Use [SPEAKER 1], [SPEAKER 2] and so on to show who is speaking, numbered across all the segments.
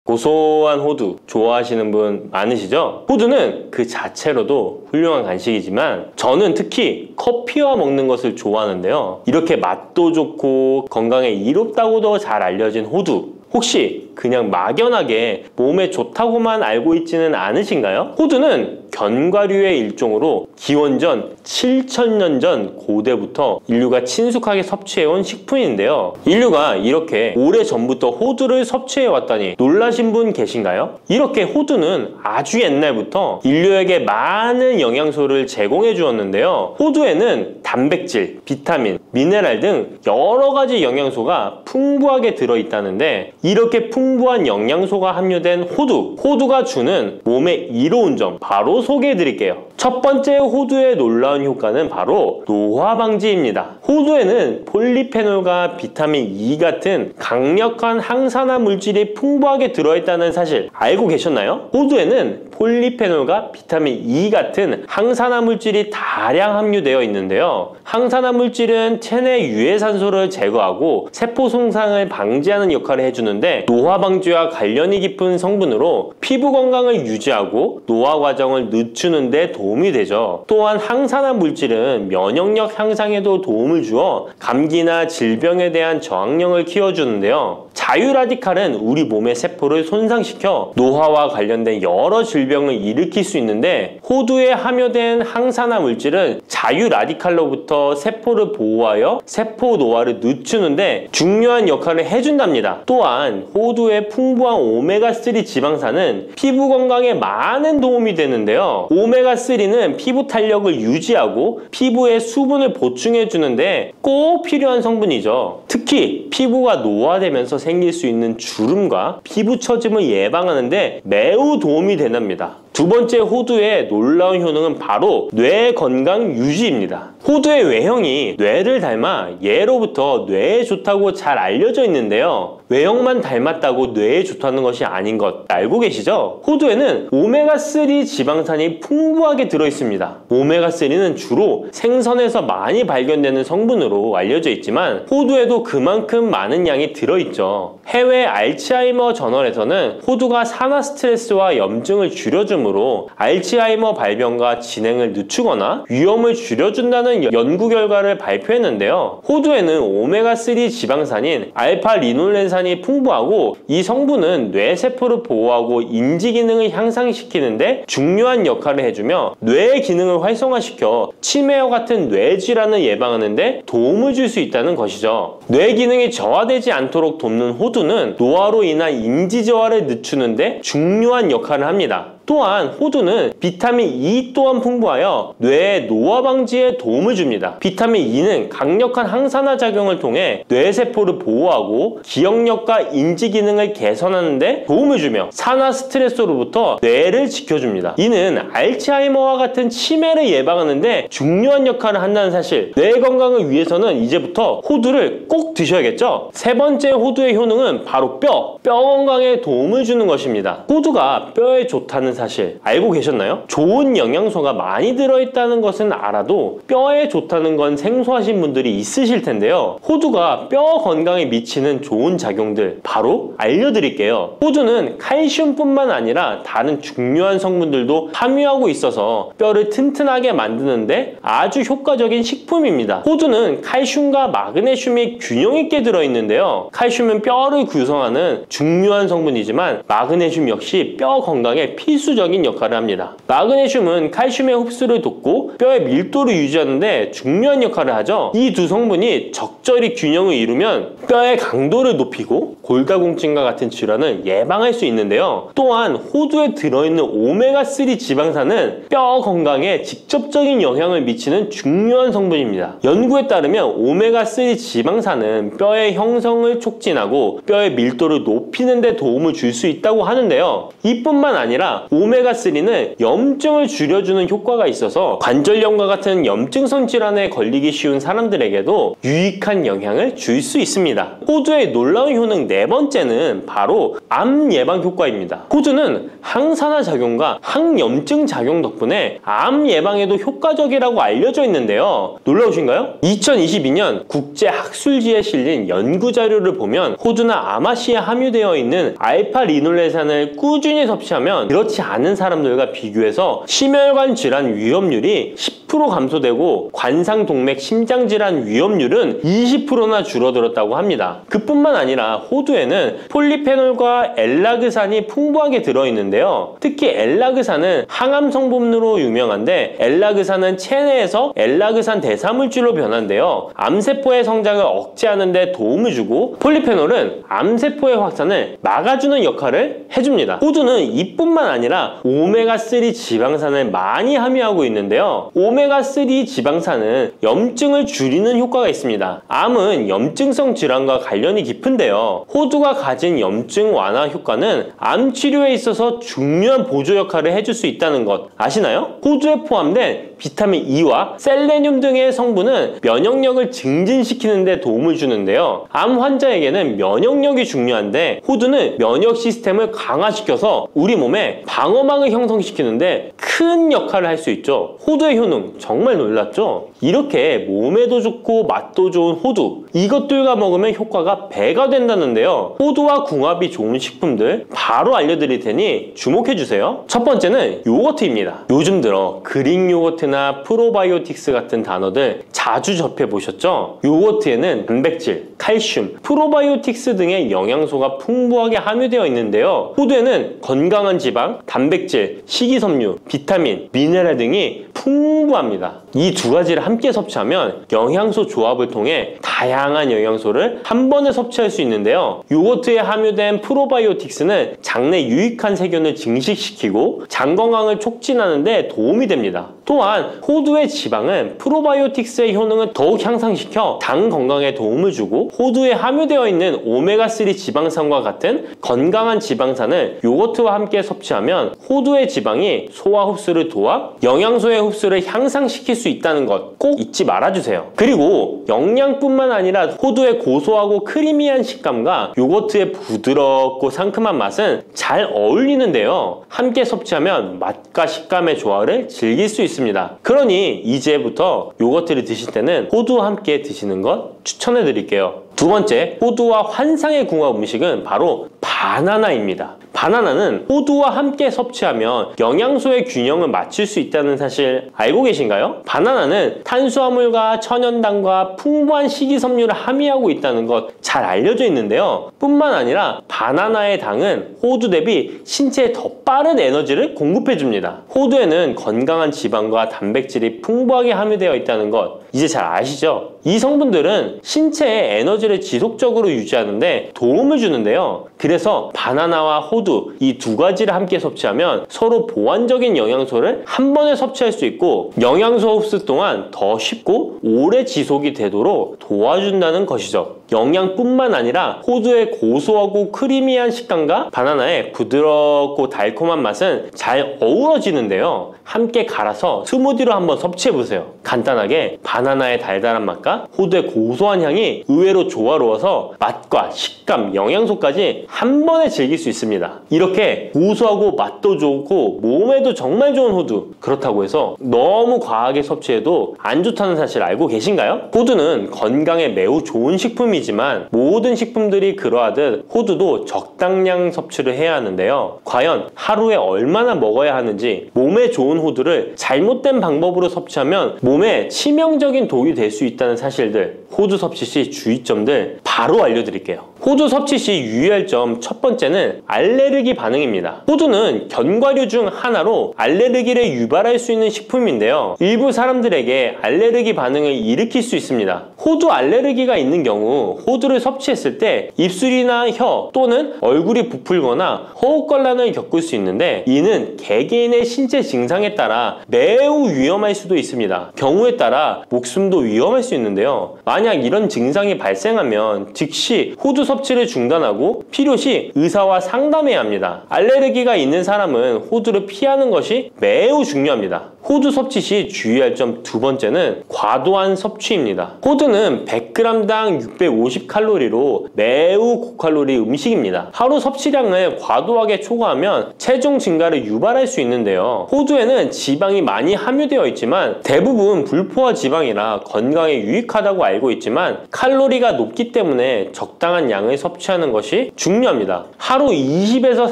[SPEAKER 1] 고소한 호두 좋아하시는 분 많으시죠? 호두는 그 자체로도 훌륭한 간식이지만 저는 특히 커피와 먹는 것을 좋아하는데요. 이렇게 맛도 좋고 건강에 이롭다고도 잘 알려진 호두, 혹시 그냥 막연하게 몸에 좋다고만 알고 있지는 않으신가요? 호두는 견과류의 일종으로 기원전 7000년 전 고대부터 인류가 친숙하게 섭취해온 식품인데요. 인류가 이렇게 오래전부터 호두를 섭취해왔다니 놀라신 분 계신가요? 이렇게 호두는 아주 옛날부터 인류에게 많은 영양소를 제공해 주었는데요. 호두에는 단백질, 비타민, 미네랄 등 여러 가지 영양소가 풍부하게 들어있다는데, 이렇게 풍부한 영양소가 함유된 호두가 주는 몸에 이로운 점 바로 소개해 드릴게요. 첫 번째 호두의 놀라운 효과는 바로 노화 방지입니다. 호두에는 폴리페놀과 비타민 E 같은 강력한 항산화 물질이 풍부하게 들어있다는 사실 알고 계셨나요? 호두에는 폴리페놀과 비타민 E 같은 항산화 물질이 다량 함유되어 있는데요. 항산화 물질은 체내 유해산소를 제거하고 세포 손상을 방지하는 역할을 해주는데, 노화 방지와 관련이 깊은 성분으로 피부 건강을 유지하고 노화 과정을 늦추는 데 도움이 되죠. 또한 항산화 물질은 면역력 향상에도 도움을 주어 감기나 질병에 대한 저항력을 키워주는데요. 자유라디칼은 우리 몸의 세포를 손상시켜 노화와 관련된 여러 질병을 일으킬 수 있는데, 호두에 함유된 항산화 물질은 자유라디칼로부터 세포를 보호하여 세포 노화를 늦추는데 중요한 역할을 해준답니다. 또한 호두의 풍부한 오메가3 지방산은 피부 건강에 많은 도움이 되는데요. 오메가3는 피부 탄력을 유지하고 피부에 수분을 보충해 주는데 꼭 필요한 성분이죠. 특히 피부가 노화되면서 생길 수 있는 주름과 피부 처짐을 예방하는 데 매우 도움이 된답니다. 두 번째 호두의 놀라운 효능은 바로 뇌 건강 유지입니다. 호두의 외형이 뇌를 닮아 예로부터 뇌에 좋다고 잘 알려져 있는데요. 외형만 닮았다고 뇌에 좋다는 것이 아닌 것 알고 계시죠? 호두에는 오메가3 지방산이 풍부하게 들어있습니다. 오메가3는 주로 생선에서 많이 발견되는 성분으로 알려져 있지만 호두에도 그만큼 많은 양이 들어있죠. 해외 알츠하이머 저널에서는 호두가 산화 스트레스와 염증을 줄여주므로 알츠하이머 발병과 진행을 늦추거나 위험을 줄여준다는 연구 결과를 발표했는데요. 호두에는 오메가3 지방산인 알파리놀렌산이 풍부하고, 이 성분은 뇌세포를 보호하고 인지 기능을 향상시키는데 중요한 역할을 해주며 뇌의 기능을 활성화시켜 치매와 같은 뇌질환을 예방하는 데 도움을 줄 수 있다는 것이죠. 뇌 기능이 저하되지 않도록 돕는 호두는 노화로 인한 인지 저하를 늦추는 데 중요한 역할을 합니다. 또한 호두는 비타민 E 또한 풍부하여 뇌의 노화 방지에 도움을 줍니다. 비타민 E는 강력한 항산화 작용을 통해 뇌세포를 보호하고 기억력과 인지 기능을 개선하는 데 도움을 주며 산화 스트레스로부터 뇌를 지켜줍니다. 이는 알츠하이머와 같은 치매를 예방하는 데 중요한 역할을 한다는 사실, 뇌 건강을 위해서는 이제부터 호두를 꼭 드셔야겠죠? 세 번째 호두의 효능은 바로 뼈 건강에 도움을 주는 것입니다. 호두가 뼈에 좋다는 사실 알고 계셨나요? 좋은 영양소가 많이 들어있다는 것은 알아도 뼈에 좋다는 건 생소하신 분들이 있으실 텐데요. 호두가 뼈 건강에 미치는 좋은 작용들 바로 알려드릴게요. 호두는 칼슘뿐만 아니라 다른 중요한 성분들도 함유하고 있어서 뼈를 튼튼하게 만드는데 아주 효과적인 식품입니다. 호두는 칼슘과 마그네슘이 균형 있게 들어있는데요. 칼슘은 뼈를 구성하는 중요한 성분이지만 마그네슘 역시 뼈 건강에 필수적인 역할을 합니다. 마그네슘은 칼슘의 흡수를 돕고 뼈의 밀도를 유지하는 데 중요한 역할을 하죠. 이 두 성분이 적절히 균형을 이루면 뼈의 강도를 높이고 골다공증과 같은 질환을 예방할 수 있는데요. 또한 호두에 들어있는 오메가3 지방산은 뼈 건강에 직접적인 영향을 미치는 중요한 성분입니다. 연구에 따르면 오메가3 지방산은 뼈의 형성을 촉진하고 뼈의 밀도를 높이는 데 도움을 줄 수 있다고 하는데요. 이뿐만 아니라 오메가3는 염증을 줄여주는 효과가 있어서 관절염과 같은 염증성 질환에 걸리기 쉬운 사람들에게도 유익한 영향을 줄 수 있습니다. 호두의 놀라운 효능 네 번째는 바로 암 예방 효과입니다. 호두는 항산화 작용과 항염증 작용 덕분에 암 예방에도 효과적이라고 알려져 있는데요. 놀라우신가요? 2022년 국제학술지에 실린 연구 자료를 보면 호두나 아마씨에 함유되어 있는 알파 리놀레산을 꾸준히 섭취하면 그렇지 않은 사람들과 비교해서 심혈관 질환 위험률이 10% 감소되고 관상동맥 심장질환 위험률은 20%나 줄어들었다고 합니다. 그뿐만 아니라 호두에는 폴리페놀과 엘라그산이 풍부하게 들어있는데요. 특히 엘라그산은 항암 성분으로 유명한데 엘라그산은 체내에서 엘라그산 대사물질로 변한대요. 암세포의 성장을 억제하는 데 도움을 주고 폴리페놀은 암세포의 확산을 막아주는 역할을 해줍니다. 호두는 이뿐만 아니라 오메가3 지방산을 많이 함유하고 있는데요. 오메가3 지방산은 염증을 줄이는 효과가 있습니다. 암은 염증성 질환과 관련이 깊은데요. 호두가 가진 염증 완화 효과는 암 치료에 있어서 중요한 보조 역할을 해줄 수 있다는 것 아시나요? 호두에 포함된 비타민 E와 셀레늄 등의 성분은 면역력을 증진시키는 데 도움을 주는데요. 암 환자에게는 면역력이 중요한데 호두는 면역 시스템을 강화시켜서 우리 몸에 방어막을 형성시키는데 큰 역할을 할 수 있죠. 호두의 효능 정말 놀랍죠? 이렇게 몸에도 좋고 맛도 좋은 호두, 이것들과 먹으면 효과가 배가 된다는데요. 호두와 궁합이 좋은 식품들 바로 알려드릴 테니 주목해주세요. 첫 번째는 요거트입니다. 요즘 들어 그릭 요거트나 프로바이오틱스 같은 단어들 자주 접해보셨죠? 요거트에는 단백질, 칼슘, 프로바이오틱스 등의 영양소가 풍부하게 함유되어 있는데요. 호두에는 건강한 지방, 단백질, 식이섬유, 비타민, 미네랄 등이 풍부합니다. 이 두 가지를 함께 섭취하면 영양소 조합을 통해 다양한 영양소를 한 번에 섭취할 수 있는데요. 요거트에 함유된 프로바이오틱스는 장내 유익한 세균을 증식시키고 장 건강을 촉진하는 데 도움이 됩니다. 또한 호두의 지방은 프로바이오틱스의 효능을 더욱 향상시켜 장 건강에 도움을 주고 호두에 함유되어 있는 오메가3 지방산과 같은 건강한 지방산을 요거트와 함께 섭취하면 호두의 지방이 소화 흡수를 도와 영양소의 흡수를 향상시킬 수 있다는 것 꼭 잊지 말아주세요. 그리고 영양뿐만 아니라 호두의 고소하고 크리미한 식감과 요거트의 부드럽고 상큼한 맛은 잘 어울리는데요. 함께 섭취하면 맛과 식감의 조화를 즐길 수 있습니다. 그러니 이제부터 요거트를 드실 때는 호두와 함께 드시는 것 추천해 드릴게요. 두 번째, 호두와 환상의 궁합 음식은 바로 바나나입니다. 바나나는 호두와 함께 섭취하면 영양소의 균형을 맞출 수 있다는 사실 알고 계신가요? 바나나는 탄수화물과 천연당과 풍부한 식이섬유를 함유하고 있다는 것 잘 알려져 있는데요. 뿐만 아니라 바나나의 당은 호두 대비 신체에 더 빠른 에너지를 공급해 줍니다. 호두에는 건강한 지방과 단백질이 풍부하게 함유되어 있다는 것 이제 잘 아시죠? 이 성분들은 신체의 에너지를 지속적으로 유지하는데 도움을 주는데요. 그래서 바나나와 호두 이 두 가지를 함께 섭취하면 서로 보완적인 영양소를 한 번에 섭취할 수 있고 영양소 흡수 또한 더 쉽고 오래 지속이 되도록 도와준다는 것이죠. 영양뿐만 아니라 호두의 고소하고 크리미한 식감과 바나나의 부드럽고 달콤한 맛은 잘 어우러지는데요. 함께 갈아서 스무디로 한번 섭취해보세요. 간단하게 바나나의 달달한 맛과 호두의 고소한 향이 의외로 조화로워서 맛과 식감, 영양소까지 한 번에 즐길 수 있습니다. 이렇게 고소하고 맛도 좋고 몸에도 정말 좋은 호두, 그렇다고 해서 너무 과하게 섭취해도 안 좋다는 사실 알고 계신가요? 호두는 건강에 매우 좋은 식품이지만 모든 식품들이 그러하듯 호두도 적당량 섭취를 해야 하는데요. 과연 하루에 얼마나 먹어야 하는지, 몸에 좋은 호두를 잘못된 방법으로 섭취하면 몸에 치명적인 독이 될 수 있다는 사실들, 호두 섭취 시 주의점들 바로 알려드릴게요. 호두 섭취 시 유의할 점 첫 번째는 알레르기 반응입니다. 호두는 견과류 중 하나로 알레르기를 유발할 수 있는 식품인데요. 일부 사람들에게 알레르기 반응을 일으킬 수 있습니다. 호두 알레르기가 있는 경우 호두를 섭취했을 때 입술이나 혀 또는 얼굴이 부풀거나 허우걸란을 겪을 수 있는데 이는 개개인의 신체 증상에 따라 매우 위험할 수도 있습니다. 경우에 따라 목숨도 위험할 수 있는데요. 만약 만약 이런 증상이 발생하면 즉시 호두 섭취를 중단하고 필요시 의사와 상담해야 합니다. 알레르기가 있는 사람은 호두를 피하는 것이 매우 중요합니다. 호두 섭취 시 주의할 점 두 번째는 과도한 섭취입니다. 호두는 100g당 650칼로리로 매우 고칼로리 음식입니다. 하루 섭취량을 과도하게 초과하면 체중 증가를 유발할 수 있는데요. 호두에는 지방이 많이 함유되어 있지만 대부분 불포화 지방이라 건강에 유익하다고 알고 있지만 칼로리가 높기 때문에 적당한 양을 섭취하는 것이 중요합니다. 하루 20에서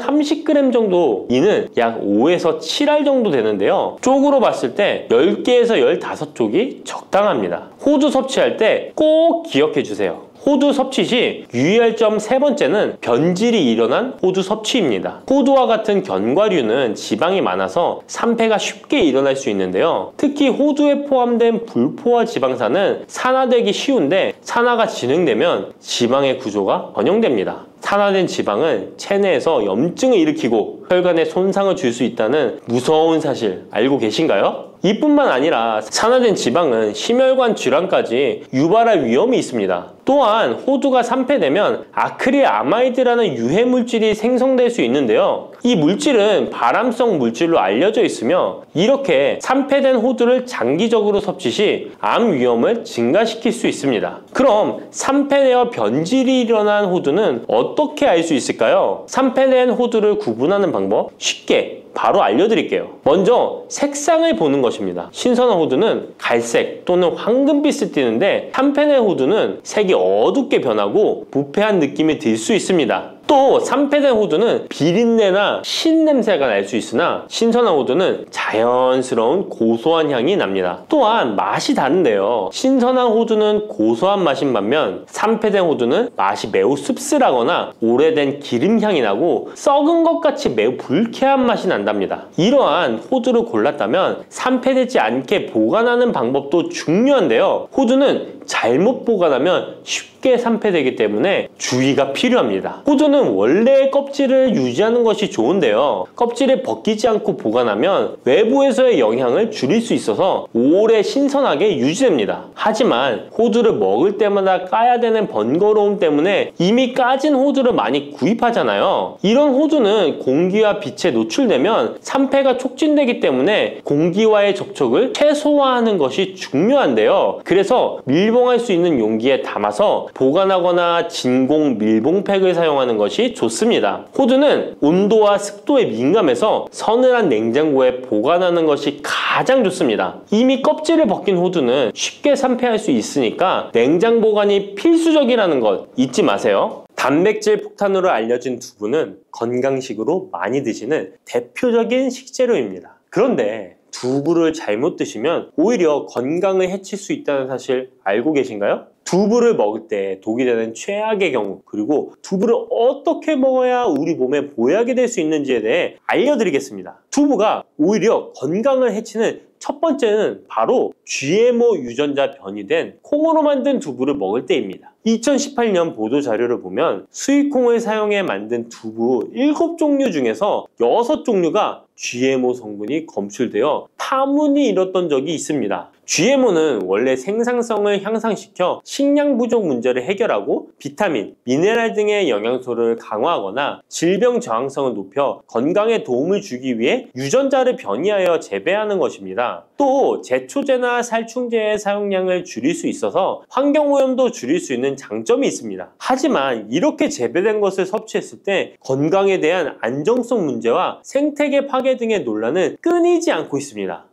[SPEAKER 1] 30g 정도, 이는 약 5에서 7알 정도 되는데요. 쪽으로 봤을 때 10개에서 15쪽이 적당합니다. 호두 섭취할 때 꼭 기억해 주세요. 호두 섭취 시 유의할 점 세 번째는 변질이 일어난 호두 섭취입니다. 호두와 같은 견과류는 지방이 많아서 산패가 쉽게 일어날 수 있는데요. 특히 호두에 포함된 불포화 지방산은 산화되기 쉬운데 산화가 진행되면 지방의 구조가 변형됩니다. 산화된 지방은 체내에서 염증을 일으키고 혈관에 손상을 줄 수 있다는 무서운 사실 알고 계신가요? 이뿐만 아니라 산화된 지방은 심혈관 질환까지 유발할 위험이 있습니다. 또한 호두가 산패되면 아크릴아마이드라는 유해 물질이 생성될 수 있는데요. 이 물질은 발암성 물질로 알려져 있으며 이렇게 산패된 호두를 장기적으로 섭취 시 암 위험을 증가시킬 수 있습니다. 그럼 산패되어 변질이 일어난 호두는 어떻게 알 수 있을까요? 산패된 호두를 구분하는 방법 쉽게 바로 알려드릴게요. 먼저 색상을 보는 것입니다. 신선한 호두는 갈색 또는 황금빛을 띠는데 산패된 호두는 색이 어둡게 변하고 부패한 느낌이 들 수 있습니다. 또 산패된 호두는 비린내나 신냄새가 날 수 있으나 신선한 호두는 자연스러운 고소한 향이 납니다. 또한 맛이 다른데요. 신선한 호두는 고소한 맛인 반면 산패된 호두는 맛이 매우 씁쓸하거나 오래된 기름향이 나고 썩은 것 같이 매우 불쾌한 맛이 난답니다. 이러한 호두를 골랐다면 산패되지 않게 보관하는 방법도 중요한데요. 호두는 잘못 보관하면 쉽게 산패되기 때문에 주의가 필요합니다. 호두는 원래의 껍질을 유지하는 것이 좋은데요. 껍질을 벗기지 않고 보관하면 외부에서의 영향을 줄일 수 있어서 오래 신선하게 유지됩니다. 하지만 호두를 먹을 때마다 까야 되는 번거로움 때문에 이미 까진 호두를 많이 구입하잖아요. 이런 호두는 공기와 빛에 노출되면 산패가 촉진되기 때문에 공기와의 접촉을 최소화하는 것이 중요한데요. 그래서 밀봉할 수 있는 용기에 담아서 보관하거나 진공 밀봉팩을 사용하는 것이 좋습니다. 호두는 온도와 습도에 민감해서 서늘한 냉장고에 보관하는 것이 가장 좋습니다. 이미 껍질을 벗긴 호두는 쉽게 산패할 수 있으니까 냉장 보관이 필수적이라는 것 잊지 마세요. 단백질 폭탄으로 알려진 두부는 건강식으로 많이 드시는 대표적인 식재료입니다. 그런데 두부를 잘못 드시면 오히려 건강을 해칠 수 있다는 사실 알고 계신가요? 두부를 먹을 때 독이 되는 최악의 경우, 그리고 두부를 어떻게 먹어야 우리 몸에 보약이 될 수 있는지에 대해 알려드리겠습니다. 두부가 오히려 건강을 해치는 첫 번째는 바로 GMO 유전자 변이된 콩으로 만든 두부를 먹을 때입니다. 2018년 보도자료를 보면 수입콩을 사용해 만든 두부 7종류 중에서 6종류가 GMO 성분이 검출되어 파문이 일었던 적이 있습니다. GMO는 원래 생산성을 향상시켜 식량 부족 문제를 해결하고 비타민, 미네랄 등의 영양소를 강화하거나 질병 저항성을 높여 건강에 도움을 주기 위해 유전자를 변이하여 재배하는 것입니다. 또 제초제나 살충제의 사용량을 줄일 수 있어서 환경오염도 줄일 수 있는 장점이 있습니다. 하지만 이렇게 재배된 것을 섭취했을 때 건강에 대한 안정성 문제와 생태계 파괴 등의 논란은 끊이지 않고 있습니다.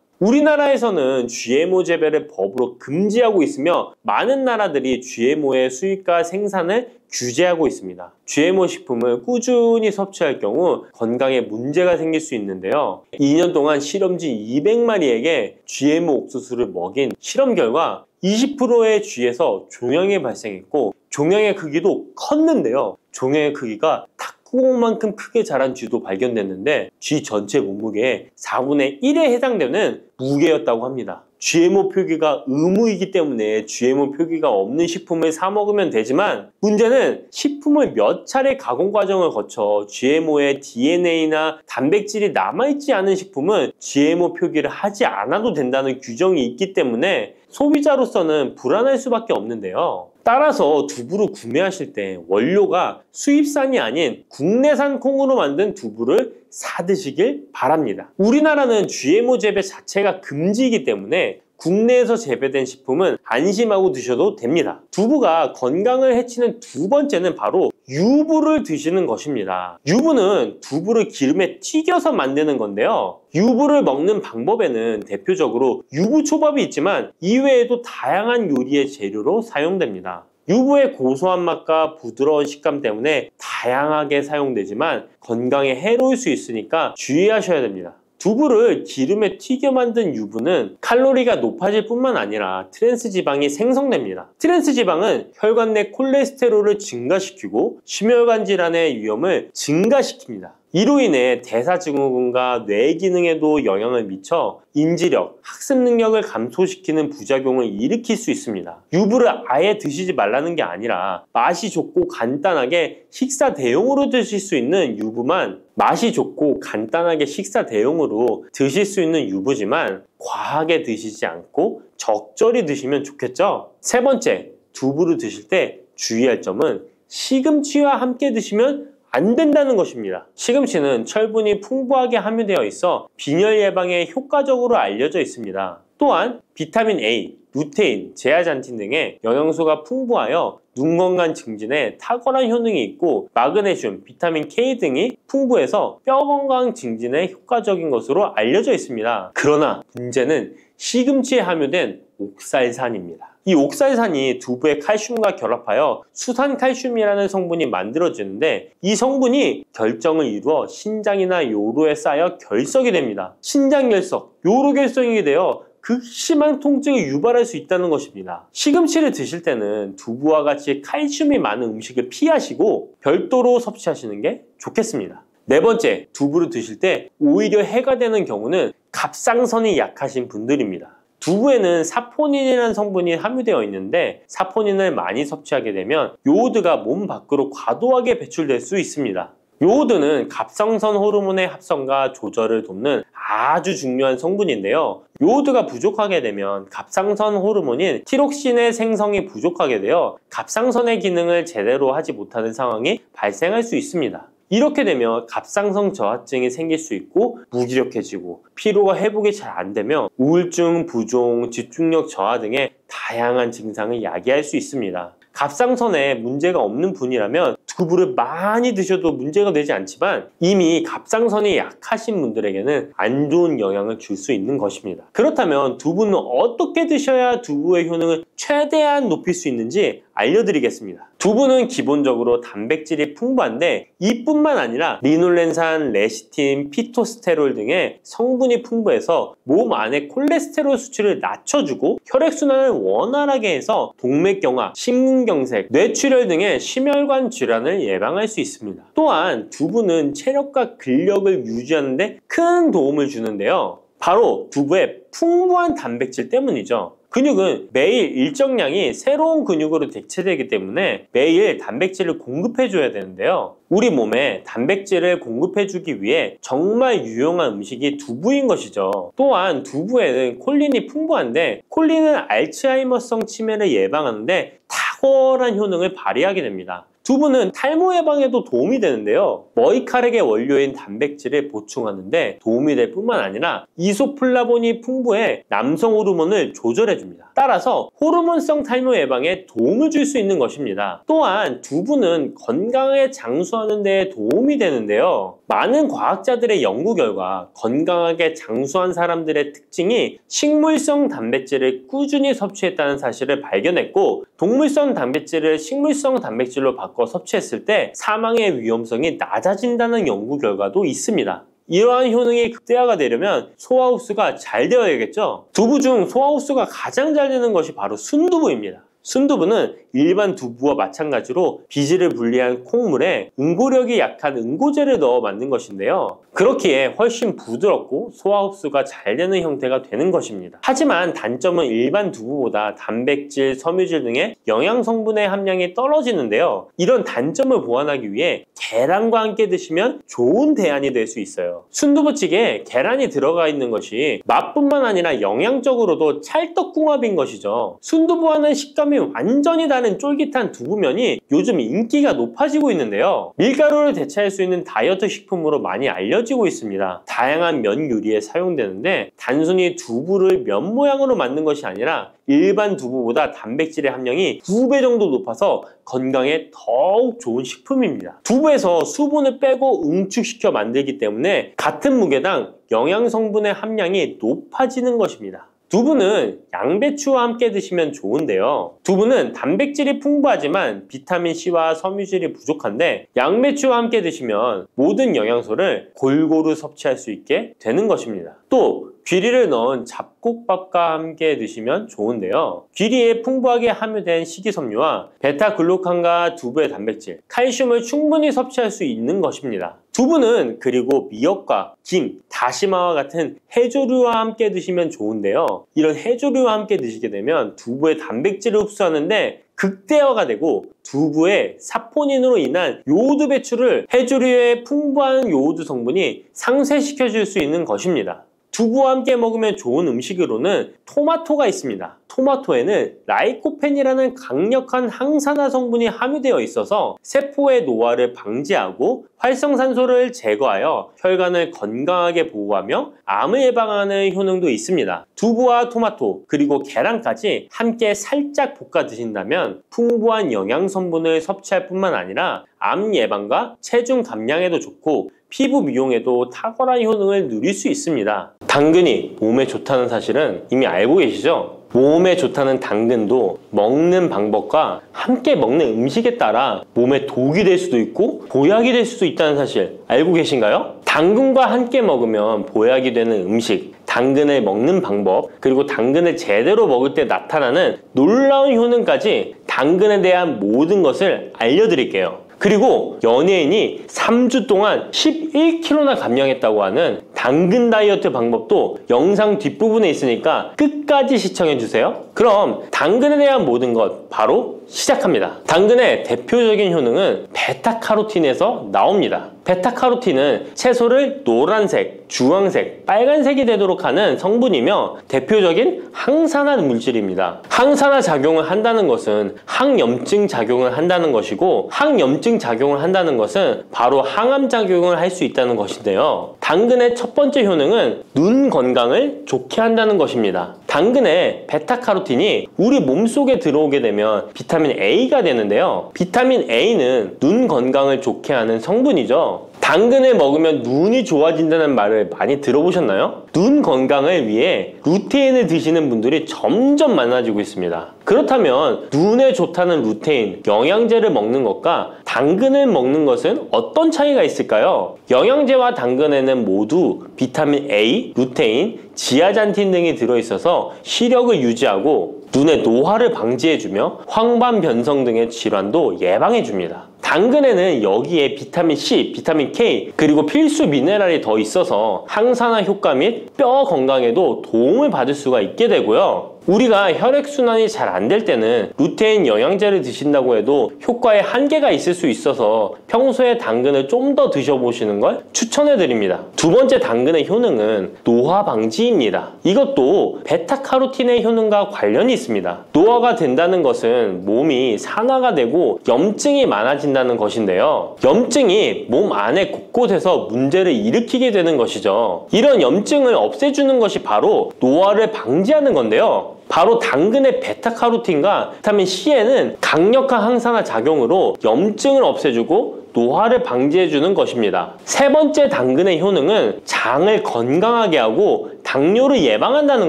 [SPEAKER 1] 우리나라에서는 GMO 재배를 법으로 금지하고 있으며 많은 나라들이 GMO의 수입과 생산을 규제하고 있습니다. GMO 식품을 꾸준히 섭취할 경우 건강에 문제가 생길 수 있는데요. 2년 동안 실험지 200마리에게 GMO 옥수수를 먹인 실험 결과 20%의 쥐에서 종양이 발생했고 종양의 크기도 컸는데요. 종양의 크기가 탁구공만큼 크게 자란 쥐도 발견됐는데 쥐 전체 몸무게의 4분의 1에 해당되는 무게였다고 합니다. GMO 표기가 의무이기 때문에 GMO 표기가 없는 식품을 사 먹으면 되지만 문제는 식품을 몇 차례 가공 과정을 거쳐 GMO의 DNA나 단백질이 남아있지 않은 식품은 GMO 표기를 하지 않아도 된다는 규정이 있기 때문에 소비자로서는 불안할 수밖에 없는데요. 따라서 두부를 구매하실 때 원료가 수입산이 아닌 국내산 콩으로 만든 두부를 사드시길 바랍니다. 우리나라는 GMO 재배 자체가 금지이기 때문에 국내에서 재배된 식품은 안심하고 드셔도 됩니다. 두부가 건강을 해치는 두 번째는 바로 유부를 드시는 것입니다. 유부는 두부를 기름에 튀겨서 만드는 건데요. 유부를 먹는 방법에는 대표적으로 유부초밥이 있지만 이외에도 다양한 요리의 재료로 사용됩니다. 유부의 고소한 맛과 부드러운 식감 때문에 다양하게 사용되지만 건강에 해로울 수 있으니까 주의하셔야 됩니다. 두부를 기름에 튀겨 만든 유부는 칼로리가 높아질 뿐만 아니라 트랜스 지방이 생성됩니다. 트랜스 지방은 혈관 내 콜레스테롤을 증가시키고 심혈관 질환의 위험을 증가시킵니다. 이로 인해 대사증후군과 뇌 기능에도 영향을 미쳐 인지력, 학습 능력을 감소시키는 부작용을 일으킬 수 있습니다. 유부를 아예 드시지 말라는 게 아니라 맛이 좋고 간단하게 식사 대용으로 드실 수 있는 유부만 맛이 좋고 간단하게 식사 대용으로 드실 수 있는 유부지만 과하게 드시지 않고 적절히 드시면 좋겠죠? 세 번째, 두부를 드실 때 주의할 점은 시금치와 함께 드시면 안 된다는 것입니다. 시금치는 철분이 풍부하게 함유되어 있어 빈혈 예방에 효과적으로 알려져 있습니다. 또한 비타민 A, 루테인, 제아잔틴 등의 영양소가 풍부하여 눈 건강 증진에 탁월한 효능이 있고 마그네슘, 비타민 K 등이 풍부해서 뼈 건강 증진에 효과적인 것으로 알려져 있습니다. 그러나 문제는 시금치에 함유된 옥살산입니다. 이 옥살산이 두부의 칼슘과 결합하여 수산칼슘이라는 성분이 만들어지는데 이 성분이 결정을 이루어 신장이나 요로에 쌓여 결석이 됩니다. 신장결석, 요로결석이 되어 극심한 통증을 유발할 수 있다는 것입니다. 시금치를 드실 때는 두부와 같이 칼슘이 많은 음식을 피하시고 별도로 섭취하시는 게 좋겠습니다. 네 번째, 두부를 드실 때 오히려 해가 되는 경우는 갑상선이 약하신 분들입니다. 두부에는 사포닌이라는 성분이 함유되어 있는데 사포닌을 많이 섭취하게 되면 요오드가 몸 밖으로 과도하게 배출될 수 있습니다. 요오드는 갑상선 호르몬의 합성과 조절을 돕는 아주 중요한 성분인데요. 요오드가 부족하게 되면 갑상선 호르몬인 티록신의 생성이 부족하게 되어 갑상선의 기능을 제대로 하지 못하는 상황이 발생할 수 있습니다. 이렇게 되면 갑상선 저하증이 생길 수 있고 무기력해지고 피로가 회복이 잘 안 되며 우울증, 부종, 집중력 저하 등의 다양한 증상을 야기할 수 있습니다. 갑상선에 문제가 없는 분이라면 두부를 많이 드셔도 문제가 되지 않지만 이미 갑상선이 약하신 분들에게는 안 좋은 영향을 줄 수 있는 것입니다. 그렇다면 두부는 어떻게 드셔야 두부의 효능을 최대한 높일 수 있는지 알려드리겠습니다. 두부는 기본적으로 단백질이 풍부한데 이뿐만 아니라 리놀렌산, 레시틴, 피토스테롤 등의 성분이 풍부해서 몸 안의 콜레스테롤 수치를 낮춰주고 혈액순환을 원활하게 해서 동맥경화, 심근경색, 뇌출혈 등의 심혈관 질환을 예방할 수 있습니다. 또한 두부는 체력과 근력을 유지하는 데 큰 도움을 주는데요. 바로 두부의 풍부한 단백질 때문이죠. 근육은 매일 일정량이 새로운 근육으로 대체되기 때문에 매일 단백질을 공급해줘야 되는데요. 우리 몸에 단백질을 공급해주기 위해 정말 유용한 음식이 두부인 것이죠. 또한 두부에는 콜린이 풍부한데 콜린은 알츠하이머성 치매를 예방하는데 탁월한 효능을 발휘하게 됩니다. 두부는 탈모 예방에도 도움이 되는데요. 머리카락의 원료인 단백질을 보충하는데 도움이 될 뿐만 아니라 이소플라본이 풍부해 남성 호르몬을 조절해줍니다. 따라서 호르몬성 탈모 예방에 도움을 줄 수 있는 것입니다. 또한 두부는 건강하게 장수하는 데 도움이 되는데요. 많은 과학자들의 연구 결과 건강하게 장수한 사람들의 특징이 식물성 단백질을 꾸준히 섭취했다는 사실을 발견했고 동물성 단백질을 식물성 단백질로 바꿔 섭취했을 때 사망의 위험성이 낮아진다는 연구 결과도 있습니다. 이러한 효능이 극대화가 되려면 소화 흡수가 잘 되어야겠죠. 두부 중 소화 흡수가 가장 잘 되는 것이 바로 순두부입니다. 순두부는 일반 두부와 마찬가지로 비질을 분리한 콩물에 응고력이 약한 응고제를 넣어 만든 것인데요. 그렇기에 훨씬 부드럽고 소화 흡수가 잘 되는 형태가 되는 것입니다. 하지만 단점은 일반 두부보다 단백질, 섬유질 등의 영양 성분의 함량이 떨어지는데요. 이런 단점을 보완하기 위해 계란과 함께 드시면 좋은 대안이 될 수 있어요. 순두부찌개에 계란이 들어가 있는 것이 맛뿐만 아니라 영양적으로도 찰떡궁합인 것이죠. 순두부와는 식감이 완전히 다른 쫄깃한 두부면이 요즘 인기가 높아지고 있는데요. 밀가루를 대체할 수 있는 다이어트 식품으로 많이 알려지고 있습니다. 다양한 면 요리에 사용되는데 단순히 두부를 면 모양으로 만든 것이 아니라 일반 두부보다 단백질의 함량이 2배 정도 높아서 건강에 더욱 좋은 식품입니다. 두부에서 수분을 빼고 응축시켜 만들기 때문에 같은 무게당 영양 성분의 함량이 높아지는 것입니다. 두부는 양배추와 함께 드시면 좋은데요. 두부는 단백질이 풍부하지만 비타민C와 섬유질이 부족한데 양배추와 함께 드시면 모든 영양소를 골고루 섭취할 수 있게 되는 것입니다. 또 귀리를 넣은 잡곡밥과 함께 드시면 좋은데요. 귀리에 풍부하게 함유된 식이섬유와 베타글루칸과 두부의 단백질, 칼슘을 충분히 섭취할 수 있는 것입니다. 두부는 그리고 미역과 김, 다시마와 같은 해조류와 함께 드시면 좋은데요. 이런 해조류와 함께 드시게 되면 두부의 단백질을 흡수하는데 극대화가 되고 두부의 사포닌으로 인한 요오드 배출을 해조류의 풍부한 요오드 성분이 상쇄시켜 줄 수 있는 것입니다. 두부와 함께 먹으면 좋은 음식으로는 토마토가 있습니다. 토마토에는 라이코펜이라는 강력한 항산화 성분이 함유되어 있어서 세포의 노화를 방지하고 활성산소를 제거하여 혈관을 건강하게 보호하며 암을 예방하는 효능도 있습니다. 두부와 토마토 그리고 계란까지 함께 살짝 볶아 드신다면 풍부한 영양 성분을 섭취할 뿐만 아니라 암 예방과 체중 감량에도 좋고 피부 미용에도 탁월한 효능을 누릴 수 있습니다. 당근이 몸에 좋다는 사실은 이미 알고 계시죠? 몸에 좋다는 당근도 먹는 방법과 함께 먹는 음식에 따라 몸에 독이 될 수도 있고 보약이 될 수도 있다는 사실 알고 계신가요? 당근과 함께 먹으면 보약이 되는 음식, 당근을 먹는 방법, 그리고 당근을 제대로 먹을 때 나타나는 놀라운 효능까지 당근에 대한 모든 것을 알려드릴게요. 그리고 연예인이 3주 동안 11kg나 감량했다고 하는 당근 다이어트 방법도 영상 뒷부분에 있으니까 끝까지 시청해주세요. 그럼 당근에 대한 모든 것 바로 시작합니다. 당근의 대표적인 효능은 베타카로틴에서 나옵니다. 베타카로틴은 채소를 노란색, 주황색, 빨간색이 되도록 하는 성분이며 대표적인 항산화 물질입니다. 항산화 작용을 한다는 것은 항염증 작용을 한다는 것이고 항염증 작용을 한다는 것은 바로 항암 작용을 할 수 있다는 것인데요. 당근의 첫 번째 효능은 눈 건강을 좋게 한다는 것입니다. 당근의 베타카로틴이 우리 몸속에 들어오게 되면 비타민 A가 되는데요. 비타민 A는 눈 건강을 좋게 하는 성분이죠. 당근을 먹으면 눈이 좋아진다는 말을 많이 들어보셨나요? 눈 건강을 위해 루테인을 드시는 분들이 점점 많아지고 있습니다. 그렇다면 눈에 좋다는 루테인, 영양제를 먹는 것과 당근을 먹는 것은 어떤 차이가 있을까요? 영양제와 당근에는 모두 비타민 A, 루테인, 지아잔틴 등이 들어있어서 시력을 유지하고 눈의 노화를 방지해주며 황반 변성 등의 질환도 예방해줍니다. 당근에는 여기에 비타민 C, 비타민 K 그리고 필수 미네랄이 더 있어서 항산화 효과 및 뼈 건강에도 도움을 받을 수가 있게 되고요. 우리가 혈액순환이 잘 안 될 때는 루테인 영양제를 드신다고 해도 효과에 한계가 있을 수 있어서 평소에 당근을 좀 더 드셔보시는 걸 추천해드립니다. 두 번째 당근의 효능은 노화 방지입니다. 이것도 베타카로틴의 효능과 관련이 있습니다. 노화가 된다는 것은 몸이 산화가 되고 염증이 많아진다는 것인데요. 염증이 몸 안에 곳곳에서 문제를 일으키게 되는 것이죠. 이런 염증을 없애주는 것이 바로 노화를 방지하는 건데요. 바로 당근의 베타카로틴과 비타민 C에는 강력한 항산화 작용으로 염증을 없애주고 노화를 방지해주는 것입니다. 세 번째 당근의 효능은 장을 건강하게 하고 당뇨를 예방한다는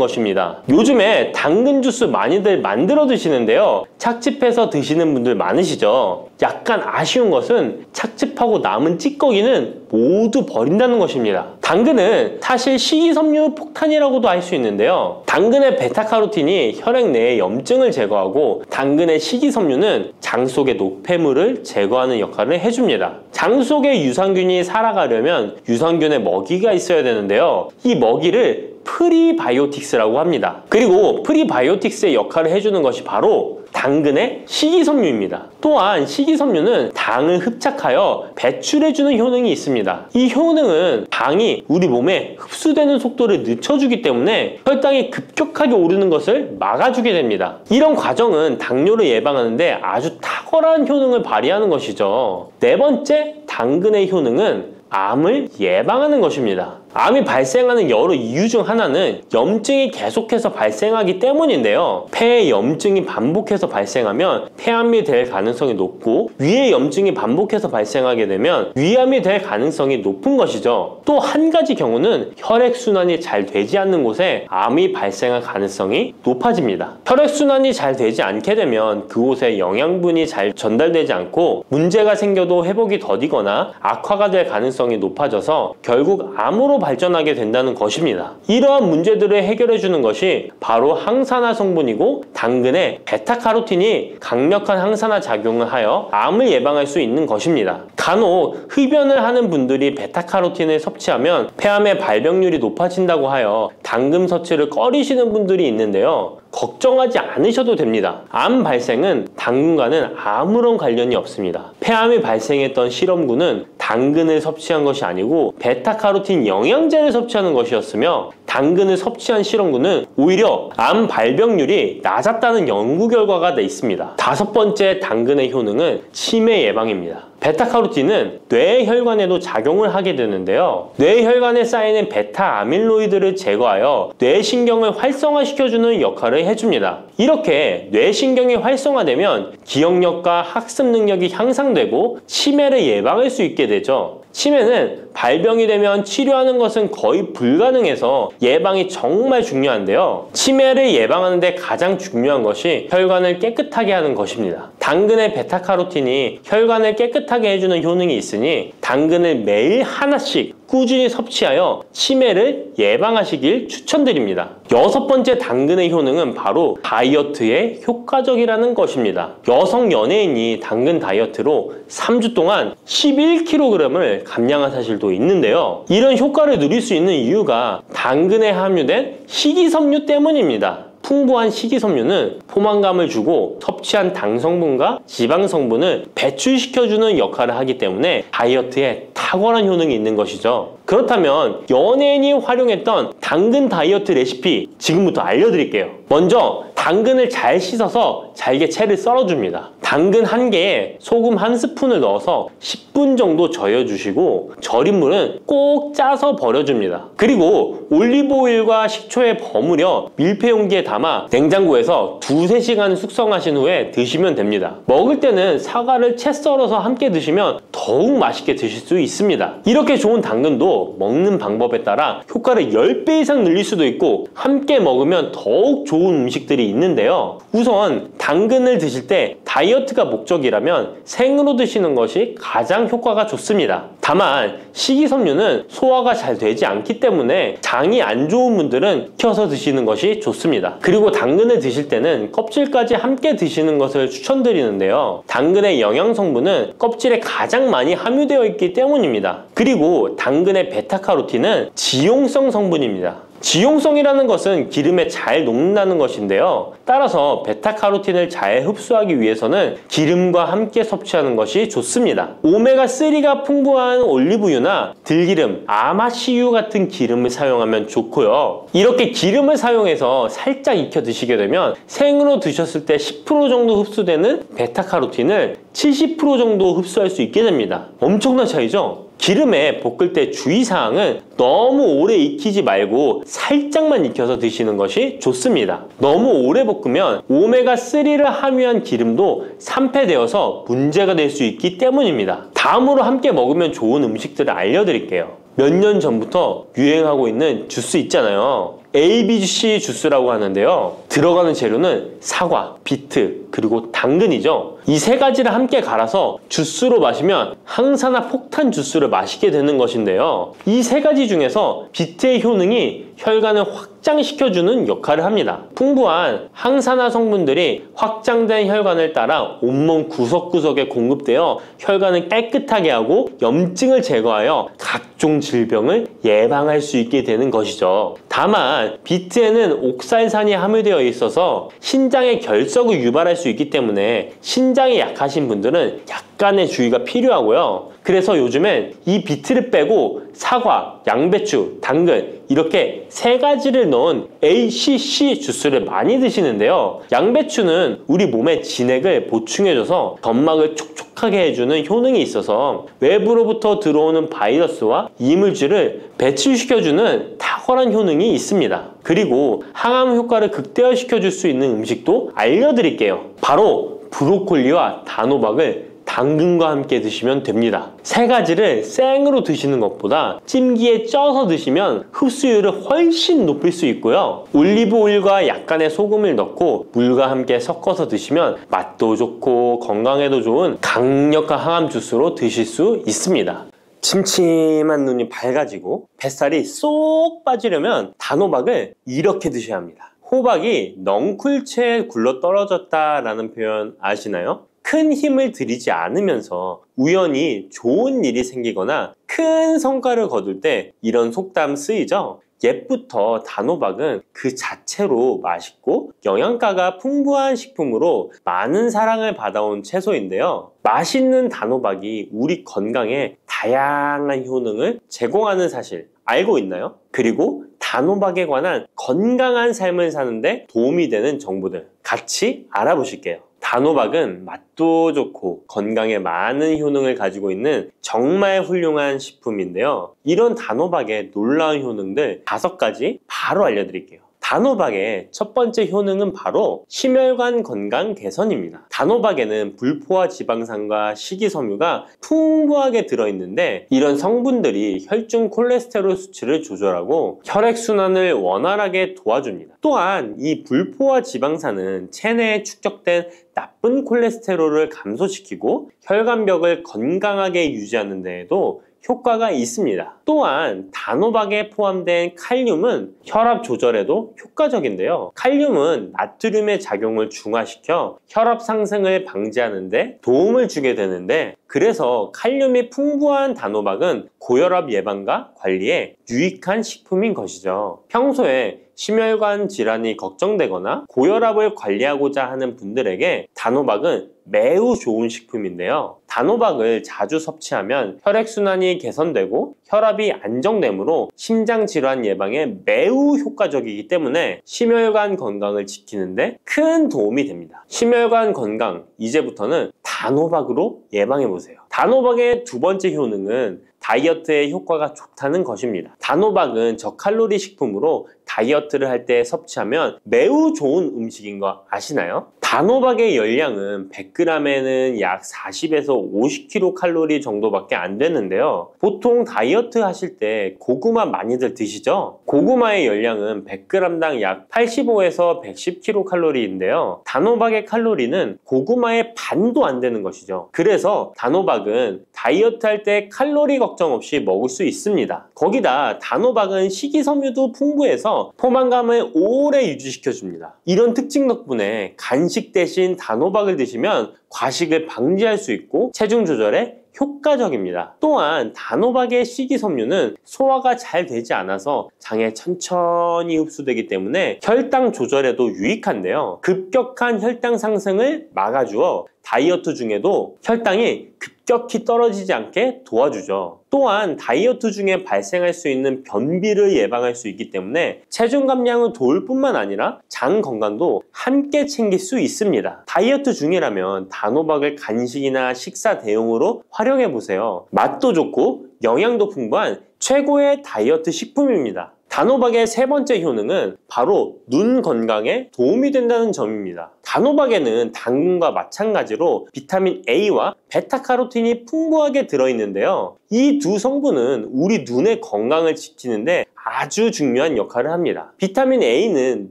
[SPEAKER 1] 것입니다. 요즘에 당근 주스 많이들 만들어 드시는데요. 착즙해서 드시는 분들 많으시죠? 약간 아쉬운 것은 착즙하고 남은 찌꺼기는 모두 버린다는 것입니다. 당근은 사실 식이섬유 폭탄이라고도 할 수 있는데요. 당근의 베타카로틴이 혈액 내의 염증을 제거하고 당근의 식이섬유는 장 속의 노폐물을 제거하는 역할을 해줍니다. 장 속에 유산균이 살아가려면 유산균의 먹이가 있어야 되는데요. 이 먹이를 프리바이오틱스라고 합니다. 그리고 프리바이오틱스의 역할을 해주는 것이 바로 당근의 식이섬유입니다. 또한 식이섬유는 당을 흡착하여 배출해주는 효능이 있습니다. 이 효능은 당이 우리 몸에 흡수되는 속도를 늦춰주기 때문에 혈당이 급격하게 오르는 것을 막아주게 됩니다. 이런 과정은 당뇨를 예방하는데 아주 탁월한 효능을 발휘하는 것이죠. 네 번째, 당근의 효능은 암을 예방하는 것입니다. 암이 발생하는 여러 이유 중 하나는 염증이 계속해서 발생하기 때문인데요. 폐에 염증이 반복해서 발생하면 폐암이 될 가능성이 높고 위에 염증이 반복해서 발생하게 되면 위암이 될 가능성이 높은 것이죠. 또 한 가지 경우는 혈액순환이 잘 되지 않는 곳에 암이 발생할 가능성이 높아집니다. 혈액순환이 잘 되지 않게 되면 그곳에 영양분이 잘 전달되지 않고 문제가 생겨도 회복이 더디거나 악화가 될 가능성이 높아져서 결국 암으로 발전하게 된다는 것입니다. 이러한 문제들을 해결해 주는 것이 바로 항산화 성분이고 당근의 베타카로틴이 강력한 항산화 작용을 하여 암을 예방할 수 있는 것입니다. 간혹 흡연을 하는 분들이 베타카로틴을 섭취하면 폐암의 발병률이 높아진다고 하여 당근 섭취를 꺼리시는 분들이 있는데요. 걱정하지 않으셔도 됩니다. 암 발생은 당근과는 아무런 관련이 없습니다. 폐암이 발생했던 실험군은 당근을 섭취한 것이 아니고 베타카로틴 영양제를 섭취하는 것이었으며 당근을 섭취한 실험군은 오히려 암 발병률이 낮았다는 연구 결과가 있습니다. 다섯 번째, 당근의 효능은 치매 예방입니다. 베타카로틴은 뇌혈관에도 작용을 하게 되는데요. 뇌혈관에 쌓이는 베타 아밀로이드를 제거하여 뇌신경을 활성화시켜주는 역할을 해줍니다. 이렇게 뇌신경이 활성화되면 기억력과 학습 능력이 향상되고 치매를 예방할 수 있게 되죠. 치매는 발병이 되면 치료하는 것은 거의 불가능해서 예방이 정말 중요한데요. 치매를 예방하는 데 가장 중요한 것이 혈관을 깨끗하게 하는 것입니다. 당근의 베타카로틴이 혈관을 깨끗하게 해주는 효능이 있으니 당근을 매일 하나씩 꾸준히 섭취하여 치매를 예방하시길 추천드립니다. 여섯 번째, 당근의 효능은 바로 다이어트에 효과적이라는 것입니다. 여성 연예인이 당근 다이어트로 3주 동안 11kg을 감량한 사실도 있는데요. 이런 효과를 누릴 수 있는 이유가 당근에 함유된 식이섬유 때문입니다. 풍부한 식이섬유는 포만감을 주고 섭취한 당 성분과 지방 성분을 배출시켜주는 역할을 하기 때문에 다이어트에 탁월한 효능이 있는 것이죠. 그렇다면 연예인이 활용했던 당근 다이어트 레시피 지금부터 알려드릴게요. 먼저 당근을 잘 씻어서 잘게 채를 썰어줍니다. 당근 한 개에 소금 한 스푼을 넣어서 10분 정도 저어주시고 절인 물은 꼭 짜서 버려줍니다. 그리고 올리브오일과 식초에 버무려 밀폐 용기에 담아 냉장고에서 2~3시간 숙성하신 후에 드시면 됩니다. 먹을 때는 사과를 채 썰어서 함께 드시면 더욱 맛있게 드실 수 있습니다. 이렇게 좋은 당근도 먹는 방법에 따라 효과를 10배 이상 늘릴 수도 있고 함께 먹으면 더욱 좋은 음식들이 있는데요. 우선 당근을 드실 때 다이어트가 목적이라면 생으로 드시는 것이 가장 효과가 좋습니다. 다만 식이섬유는 소화가 잘 되지 않기 때문에 장이 안 좋은 분들은 익혀서 드시는 것이 좋습니다. 그리고 당근을 드실 때는 껍질까지 함께 드시는 것을 추천드리는데요. 당근의 영양 성분은 껍질에 가장 많이 함유되어 있기 때문입니다. 그리고 당근의 베타카로틴은 지용성 성분입니다. 지용성이라는 것은 기름에 잘 녹는다는 것인데요. 따라서 베타카로틴을 잘 흡수하기 위해서는 기름과 함께 섭취하는 것이 좋습니다. 오메가3가 풍부한 올리브유나 들기름, 아마씨유 같은 기름을 사용하면 좋고요. 이렇게 기름을 사용해서 살짝 익혀 드시게 되면 생으로 드셨을 때 10% 정도 흡수되는 베타카로틴을 70% 정도 흡수할 수 있게 됩니다. 엄청난 차이죠? 기름에 볶을 때 주의사항은 너무 오래 익히지 말고 살짝만 익혀서 드시는 것이 좋습니다. 너무 오래 볶으면 오메가3를 함유한 기름도 산패되어서 문제가 될 수 있기 때문입니다. 다음으로 함께 먹으면 좋은 음식들을 알려드릴게요. 몇 년 전부터 유행하고 있는 주스 있잖아요. ABC 주스라고 하는데요. 들어가는 재료는 사과, 비트, 그리고 당근이죠. 이 세 가지를 함께 갈아서 주스로 마시면 항산화 폭탄 주스를 마시게 되는 것인데요. 이 세 가지 중에서 비트의 효능이 혈관을 확장시켜주는 역할을 합니다. 풍부한 항산화 성분들이 확장된 혈관을 따라 온몸 구석구석에 공급되어 혈관을 깨끗하게 하고 염증을 제거하여 각종 질병을 예방할 수 있게 되는 것이죠. 다만 비트에는 옥살산이 함유되어 있어서 신장의 결석을 유발할 수 있기 때문에 신장이 약하신 분들은 약간의 주의가 필요하고요. 그래서 요즘엔 이 비트를 빼고 사과, 양배추, 당근 이렇게 세 가지를 넣은 ACC 주스를 많이 드시는데요. 양배추는 우리 몸의 진액을 보충해줘서 점막을 촉촉하게 해주는 효능이 있어서 외부로부터 들어오는 바이러스와 이물질을 배출시켜주는 탁월한 효능이 있습니다. 그리고 항암 효과를 극대화시켜줄 수 있는 음식도 알려드릴게요. 바로 브로콜리와 단호박을 당근과 함께 드시면 됩니다. 세 가지를 생으로 드시는 것보다 찜기에 쪄서 드시면 흡수율을 훨씬 높일 수 있고요. 올리브 오일과 약간의 소금을 넣고 물과 함께 섞어서 드시면 맛도 좋고 건강에도 좋은 강력한 항암 주스로 드실 수 있습니다. 침침한 눈이 밝아지고 뱃살이 쏙 빠지려면 단호박을 이렇게 드셔야 합니다. 호박이 넝쿨채에 굴러 떨어졌다라는 표현 아시나요? 큰 힘을 들이지 않으면서 우연히 좋은 일이 생기거나 큰 성과를 거둘 때 이런 속담 쓰이죠? 옛부터 단호박은 그 자체로 맛있고 영양가가 풍부한 식품으로 많은 사랑을 받아온 채소인데요. 맛있는 단호박이 우리 건강에 다양한 효능을 제공하는 사실 알고 있나요? 그리고 단호박에 관한 건강한 삶을 사는데 도움이 되는 정보들 같이 알아보실게요. 단호박은 맛도 좋고 건강에 많은 효능을 가지고 있는 정말 훌륭한 식품인데요. 이런 단호박의 놀라운 효능들 5가지 바로 알려드릴게요. 단호박의 첫 번째 효능은 바로 심혈관 건강 개선입니다. 단호박에는 불포화 지방산과 식이섬유가 풍부하게 들어있는데 이런 성분들이 혈중 콜레스테롤 수치를 조절하고 혈액순환을 원활하게 도와줍니다. 또한 이 불포화 지방산은 체내에 축적된 나쁜 콜레스테롤을 감소시키고 혈관벽을 건강하게 유지하는 데에도 효과가 있습니다. 또한 단호박에 포함된 칼륨은 혈압 조절에도 효과적인데요. 칼륨은 나트륨의 작용을 중화시켜 혈압 상승을 방지하는 데 도움을 주게 되는데 그래서 칼륨이 풍부한 단호박은 고혈압 예방과 관리에 유익한 식품인 것이죠. 평소에 심혈관 질환이 걱정되거나 고혈압을 관리하고자 하는 분들에게 단호박은 매우 좋은 식품인데요. 단호박을 자주 섭취하면 혈액순환이 개선되고 혈압이 안정되므로 심장질환 예방에 매우 효과적이기 때문에 심혈관 건강을 지키는데 큰 도움이 됩니다. 심혈관 건강, 이제부터는 단호박으로 예방해보세요. 단호박의 두 번째 효능은 다이어트에 효과가 좋다는 것입니다. 단호박은 저칼로리 식품으로 다이어트를 할 때 섭취하면 매우 좋은 음식인 거 아시나요? 단호박의 열량은 100g에는 약 40에서 50kcal 정도밖에 안 되는데요. 보통 다이어트 하실 때 고구마 많이들 드시죠? 고구마의 열량은 100g당 약 85에서 110kcal인데요. 단호박의 칼로리는 고구마의 반도 안 되는 것이죠. 그래서 단호박은 다이어트 할 때 칼로리 걱정 없이 먹을 수 있습니다. 거기다 단호박은 식이섬유도 풍부해서 포만감을 오래 유지시켜줍니다. 이런 특징 덕분에 간식 대신 단호박을 드시면 과식을 방지할 수 있고 체중 조절에 효과적입니다. 또한 단호박의 식이섬유는 소화가 잘 되지 않아서 장에 천천히 흡수되기 때문에 혈당 조절에도 유익한데요. 급격한 혈당 상승을 막아주어 다이어트 중에도 혈당이 급격히 떨어지지 않게 도와주죠. 또한 다이어트 중에 발생할 수 있는 변비를 예방할 수 있기 때문에 체중 감량을 도울 뿐만 아니라 장 건강도 함께 챙길 수 있습니다. 다이어트 중이라면 단호박을 간식이나 식사 대용으로 활용해보세요. 맛도 좋고 영양도 풍부한 최고의 다이어트 식품입니다. 단호박의 세 번째 효능은 바로 눈 건강에 도움이 된다는 점입니다. 단호박에는 당근과 마찬가지로 비타민 A와 베타카로틴이 풍부하게 들어있는데요. 이 두 성분은 우리 눈의 건강을 지키는데 아주 중요한 역할을 합니다. 비타민 A는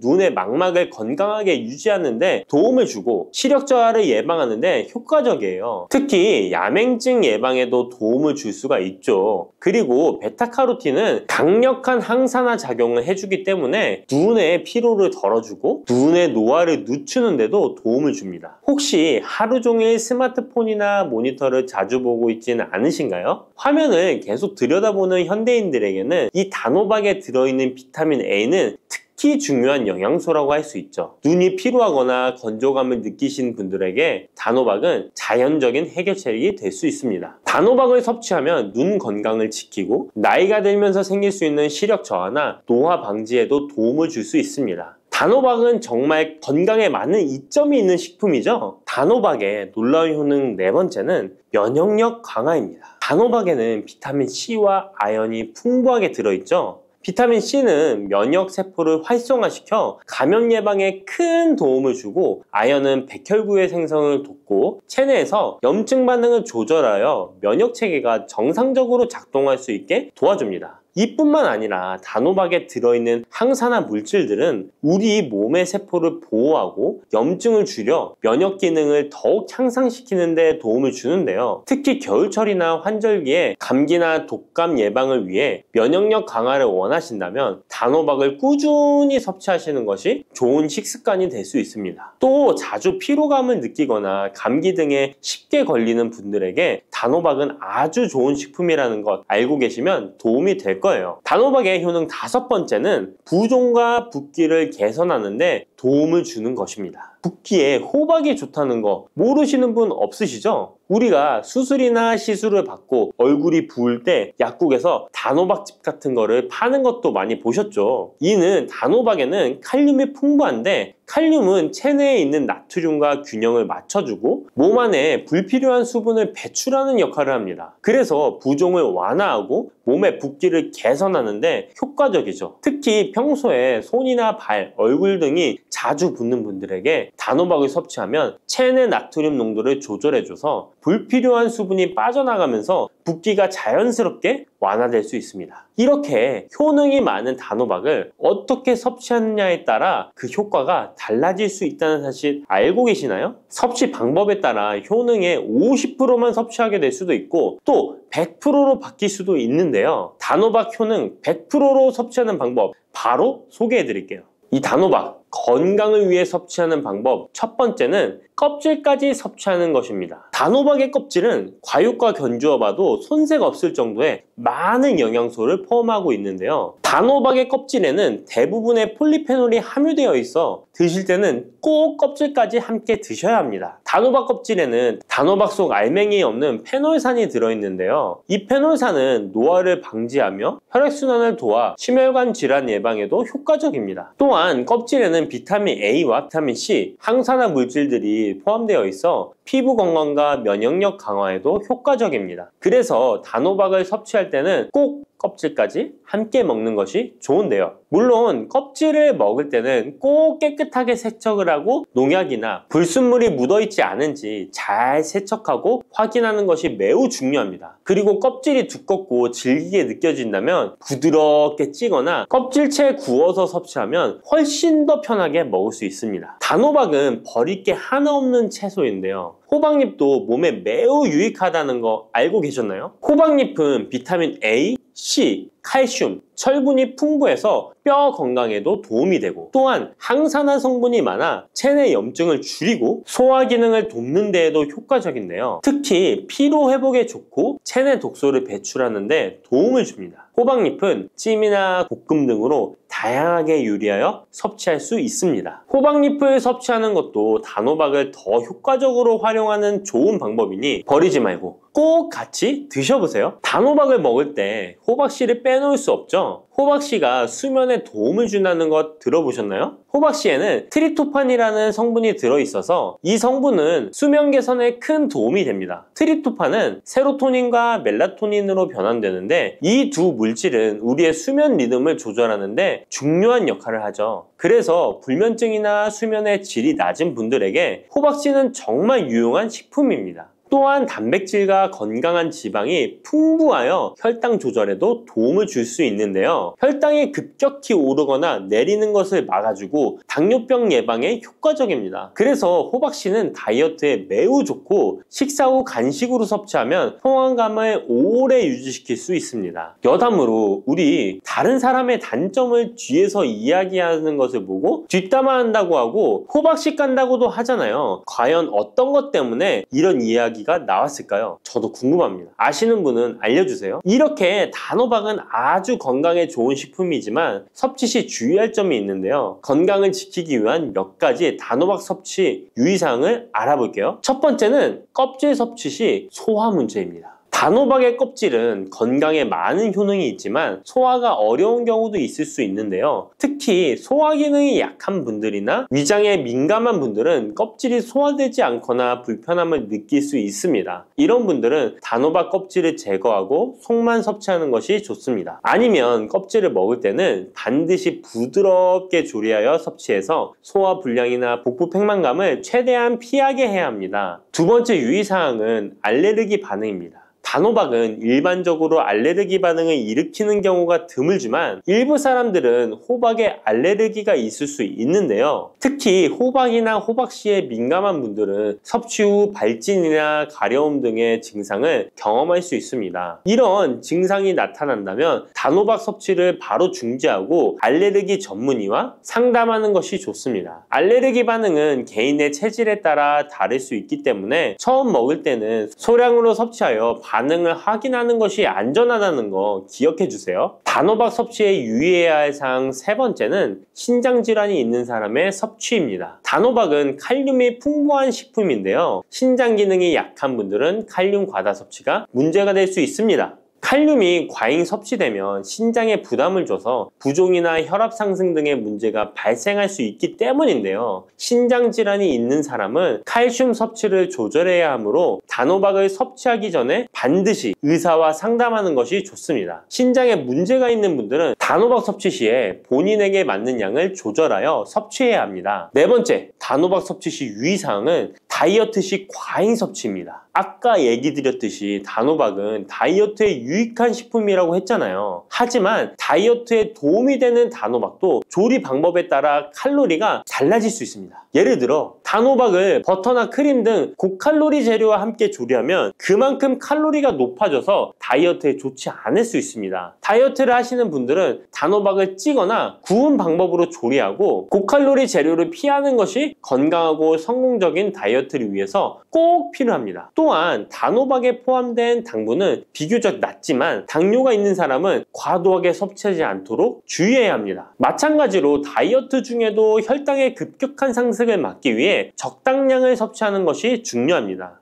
[SPEAKER 1] 눈의 망막을 건강하게 유지하는 데 도움을 주고 시력 저하를 예방하는 데 효과적이에요. 특히 야맹증 예방에도 도움을 줄 수가 있죠. 그리고 베타카로틴은 강력한 항산화 작용을 해주기 때문에 눈의 피로를 덜어주고 눈의 노화를 늦추는 데도 도움을 줍니다. 혹시 하루 종일 스마트폰이나 모니터를 자주 보고 있지는 않으신가요? 화면을 계속 들여다보는 현대인들에게는 이 단호박에 들어있는 비타민 A는 특히 중요한 영양소라고 할 수 있죠. 눈이 피로하거나 건조감을 느끼신 분들에게 단호박은 자연적인 해결책이 될 수 있습니다. 단호박을 섭취하면 눈 건강을 지키고 나이가 들면서 생길 수 있는 시력 저하나 노화 방지에도 도움을 줄 수 있습니다. 단호박은 정말 건강에 많은 이점이 있는 식품이죠. 단호박의 놀라운 효능 네 번째는 면역력 강화입니다. 단호박에는 비타민 C와 아연이 풍부하게 들어있죠. 비타민 C는 면역 세포를 활성화시켜 감염 예방에 큰 도움을 주고 아연은 백혈구의 생성을 돕고 체내에서 염증 반응을 조절하여 면역 체계가 정상적으로 작동할 수 있게 도와줍니다. 이뿐만 아니라 단호박에 들어있는 항산화 물질들은 우리 몸의 세포를 보호하고 염증을 줄여 면역 기능을 더욱 향상시키는 데 도움을 주는데요. 특히 겨울철이나 환절기에 감기나 독감 예방을 위해 면역력 강화를 원하신다면 단호박을 꾸준히 섭취하시는 것이 좋은 식습관이 될 수 있습니다. 또 자주 피로감을 느끼거나 감기 등에 쉽게 걸리는 분들에게 단호박은 아주 좋은 식품이라는 것 알고 계시면 도움이 될 거예요. 단호박의 효능 다섯 번째는 부종과 붓기를 개선하는데 도움을 주는 것입니다. 붓기에 호박이 좋다는 거 모르시는 분 없으시죠? 우리가 수술이나 시술을 받고 얼굴이 부을 때 약국에서 단호박즙 같은 거를 파는 것도 많이 보셨죠? 이는 단호박에는 칼륨이 풍부한데 칼륨은 체내에 있는 나트륨과 균형을 맞춰주고 몸 안에 불필요한 수분을 배출하는 역할을 합니다. 그래서 부종을 완화하고 몸의 붓기를 개선하는데 효과적이죠. 특히 평소에 손이나 발, 얼굴 등이 자주 붓는 분들에게 단호박을 섭취하면 체내 나트륨 농도를 조절해줘서 불필요한 수분이 빠져나가면서 붓기가 자연스럽게 완화될 수 있습니다. 이렇게 효능이 많은 단호박을 어떻게 섭취하느냐에 따라 그 효과가 달라질 수 있다는 사실 알고 계시나요? 섭취 방법에 따라 효능의 50%만 섭취하게 될 수도 있고 또 100%로 바뀔 수도 있는데요. 단호박 효능 100%로 섭취하는 방법 바로 소개해 드릴게요. 이 단호박 건강을 위해 섭취하는 방법 첫 번째는 껍질까지 섭취하는 것입니다. 단호박의 껍질은 과육과 견주어 봐도 손색 없을 정도의 많은 영양소를 포함하고 있는데요. 단호박의 껍질에는 대부분의 폴리페놀이 함유되어 있어 드실 때는 꼭 껍질까지 함께 드셔야 합니다. 단호박 껍질에는 단호박 속 알맹이에 없는 페놀산이 들어있는데요. 이 페놀산은 노화를 방지하며 혈액순환을 도와 심혈관 질환 예방에도 효과적입니다. 또한 껍질에는 비타민 A와 비타민 C, 항산화 물질들이 포함되어 있어 피부 건강과 면역력 강화에도 효과적입니다. 그래서 단호박을 섭취할 때는 꼭 껍질까지 함께 먹는 것이 좋은데요. 물론 껍질을 먹을 때는 꼭 깨끗하게 세척을 하고 농약이나 불순물이 묻어있지 않은지 잘 세척하고 확인하는 것이 매우 중요합니다. 그리고 껍질이 두껍고 질기게 느껴진다면 부드럽게 찌거나 껍질째 구워서 섭취하면 훨씬 더 편하게 먹을 수 있습니다. 단호박은 버릴 게 하나 없는 채소인데요. 호박잎도 몸에 매우 유익하다는 거 알고 계셨나요? 호박잎은 비타민 A, C, 칼슘, 철분이 풍부해서 뼈 건강에도 도움이 되고 또한 항산화 성분이 많아 체내 염증을 줄이고 소화 기능을 돕는 데에도 효과적인데요. 특히 피로 회복에 좋고 체내 독소를 배출하는 데 도움을 줍니다. 호박잎은 찜이나 볶음 등으로 다양하게 요리하여 섭취할 수 있습니다. 호박잎을 섭취하는 것도 단호박을 더 효과적으로 활용하는 좋은 방법이니 버리지 말고 꼭 같이 드셔보세요. 단호박을 먹을 때 호박씨를 빼놓을 수 없죠. 호박씨가 수면에 도움을 준다는 것 들어보셨나요? 호박씨에는 트립토판이라는 성분이 들어있어서 이 성분은 수면 개선에 큰 도움이 됩니다. 트립토판은 세로토닌과 멜라토닌으로 변환되는데 이 두 물질은 우리의 수면 리듬을 조절하는데 중요한 역할을 하죠. 그래서 불면증이나 수면의 질이 낮은 분들에게 호박씨는 정말 유용한 식품입니다. 또한 단백질과 건강한 지방이 풍부하여 혈당 조절에도 도움을 줄 수 있는데요. 혈당이 급격히 오르거나 내리는 것을 막아주고 당뇨병 예방에 효과적입니다. 그래서 호박씨는 다이어트에 매우 좋고 식사 후 간식으로 섭취하면 포만감을 오래 유지시킬 수 있습니다. 여담으로 우리 다른 사람의 단점을 뒤에서 이야기하는 것을 보고 뒷담화한다고 하고 호박씨 깐다고도 하잖아요. 과연 어떤 것 때문에 이런 이야기가 나왔을까요? 저도 궁금합니다. 아시는 분은 알려주세요. 이렇게 단호박은 아주 건강에 좋은 식품이지만 섭취 시 주의할 점이 있는데요. 건강을 지키기 위한 몇 가지 단호박 섭취 유의사항을 알아볼게요. 첫 번째는 껍질 섭취 시 소화 문제입니다. 단호박의 껍질은 건강에 많은 효능이 있지만 소화가 어려운 경우도 있을 수 있는데요. 특히 소화 기능이 약한 분들이나 위장에 민감한 분들은 껍질이 소화되지 않거나 불편함을 느낄 수 있습니다. 이런 분들은 단호박 껍질을 제거하고 속만 섭취하는 것이 좋습니다. 아니면 껍질을 먹을 때는 반드시 부드럽게 조리하여 섭취해서 소화 불량이나 복부 팽만감을 최대한 피하게 해야 합니다. 두 번째 유의사항은 알레르기 반응입니다. 단호박은 일반적으로 알레르기 반응을 일으키는 경우가 드물지만 일부 사람들은 호박에 알레르기가 있을 수 있는데요. 특히 호박이나 호박씨에 민감한 분들은 섭취 후 발진이나 가려움 등의 증상을 경험할 수 있습니다. 이런 증상이 나타난다면 단호박 섭취를 바로 중지하고 알레르기 전문의와 상담하는 것이 좋습니다. 알레르기 반응은 개인의 체질에 따라 다를 수 있기 때문에 처음 먹을 때는 소량으로 섭취하여 반응을 확인하는 것이 안전하다는 거 기억해 주세요. 단호박 섭취에 유의해야 할 사항 세 번째는 신장질환이 있는 사람의 섭취입니다. 단호박은 칼륨이 풍부한 식품인데요. 신장 기능이 약한 분들은 칼륨 과다 섭취가 문제가 될 수 있습니다. 칼륨이 과잉 섭취되면 신장에 부담을 줘서 부종이나 혈압 상승 등의 문제가 발생할 수 있기 때문인데요. 신장 질환이 있는 사람은 칼슘 섭취를 조절해야 하므로 단호박을 섭취하기 전에 반드시 의사와 상담하는 것이 좋습니다. 신장에 문제가 있는 분들은 단호박 섭취 시에 본인에게 맞는 양을 조절하여 섭취해야 합니다. 네 번째, 단호박 섭취 시 유의사항은 다이어트 시 과잉 섭취입니다. 아까 얘기 드렸듯이 단호박은 다이어트에 유익한 식품이라고 했잖아요. 하지만 다이어트에 도움이 되는 단호박도 조리 방법에 따라 칼로리가 달라질 수 있습니다. 예를 들어 단호박을 버터나 크림 등 고칼로리 재료와 함께 조리하면 그만큼 칼로리가 높아져서 다이어트에 좋지 않을 수 있습니다. 다이어트를 하시는 분들은 단호박을 찌거나 구운 방법으로 조리하고 고칼로리 재료를 피하는 것이 건강하고 성공적인 다이어트를 위해서 꼭 필요합니다. 또한 단호박에 포함된 당분은 비교적 낮지만 당뇨가 있는 사람은 과도하게 섭취하지 않도록 주의해야 합니다. 마찬가지로 다이어트 중에도 혈당의 급격한 상승을 막기 위해 적당량을 섭취하는 것이 중요합니다.